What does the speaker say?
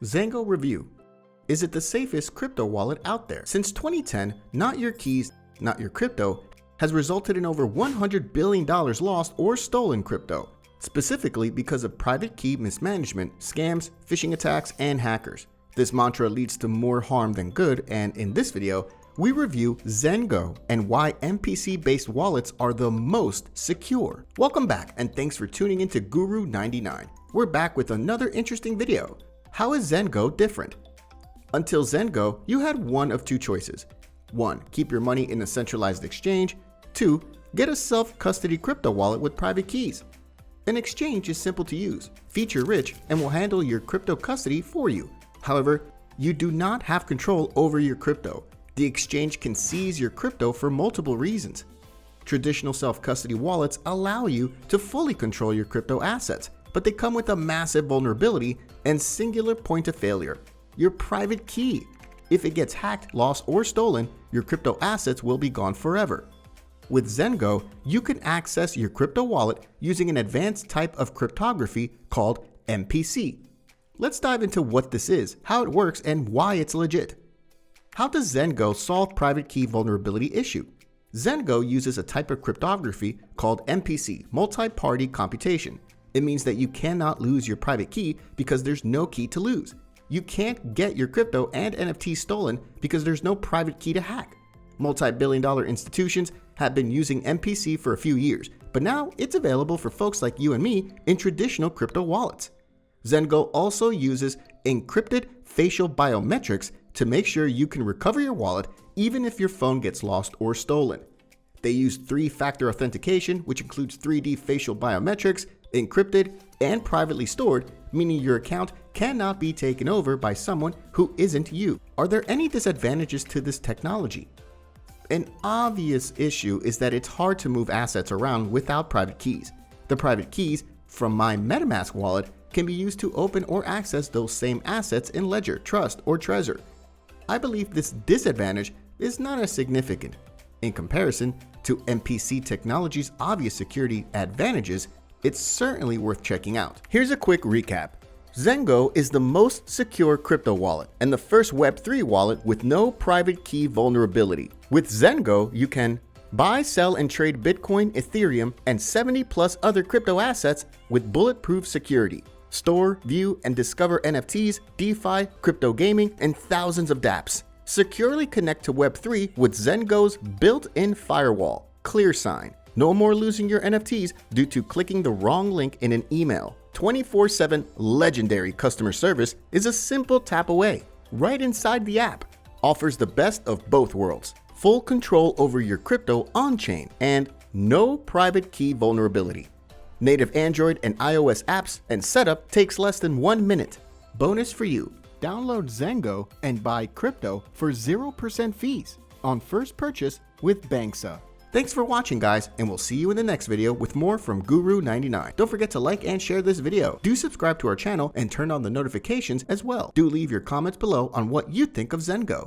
ZenGo Review. Is it the safest crypto wallet out there? Since 2010, Not Your Keys, Not Your Crypto has resulted in over $100 billion lost or stolen crypto, specifically because of private key mismanagement, scams, phishing attacks, and hackers. This mantra leads to more harm than good, and in this video, we review ZenGo and why MPC-based wallets are the most secure. Welcome back, and thanks for tuning into Guru99. We're back with another interesting video. How is ZenGo different? Until ZenGo, you had one of two choices. 1. Keep your money in a centralized exchange. 2. Get a self-custody crypto wallet with private keys. An exchange is simple to use, feature-rich, and will handle your crypto custody for you. However, you do not have control over your crypto. The exchange can seize your crypto for multiple reasons. Traditional self-custody wallets allow you to fully control your crypto assets, but they come with a massive vulnerability and singular point of failure: your private key. If it gets hacked, lost, or stolen, your crypto assets will be gone forever. With ZenGo, you can access your crypto wallet using an advanced type of cryptography called MPC. Let's dive into what this is, how it works, and why it's legit. How does ZenGo solve private key vulnerability issue? ZenGo uses a type of cryptography called MPC, multi-party computation. It means that you cannot lose your private key because there's no key to lose. You can't get your crypto and NFTs stolen because there's no private key to hack. Multi-billion-dollar institutions have been using MPC for a few years, but now it's available for folks like you and me in traditional crypto wallets. ZenGo also uses encrypted facial biometrics to make sure you can recover your wallet even if your phone gets lost or stolen. They use 3-factor authentication, which includes 3D facial biometrics, encrypted and privately stored, meaning your account cannot be taken over by someone who isn't you. Are there any disadvantages to this technology? An obvious issue is that it's hard to move assets around without private keys. The private keys from my MetaMask wallet can be used to open or access those same assets in Ledger, Trust, or Trezor. I believe this disadvantage is not as significant. In comparison to MPC technology's obvious security advantages, it's certainly worth checking out. Here's a quick recap. ZenGo is the most secure crypto wallet and the first Web3 wallet with no private key vulnerability. With ZenGo, you can buy, sell, and trade Bitcoin, Ethereum, and 70+ other crypto assets with bulletproof security. Store, view, and discover NFTs, DeFi, crypto gaming, and thousands of dApps. Securely connect to Web3 with ZenGo's built-in firewall, ClearSign. No more losing your NFTs due to clicking the wrong link in an email. 24/7 legendary customer service is a simple tap away, right inside the app. Offers the best of both worlds. Full control over your crypto on-chain and no private key vulnerability. Native Android and iOS apps and setup takes less than 1 minute. Bonus for you. Download ZenGo and buy crypto for 0% fees on first purchase with Banksa. Thanks for watching, guys, and we'll see you in the next video with more from Guru99. Don't forget to like and share this video. Do subscribe to our channel and turn on the notifications as well. Do leave your comments below on what you think of ZenGo.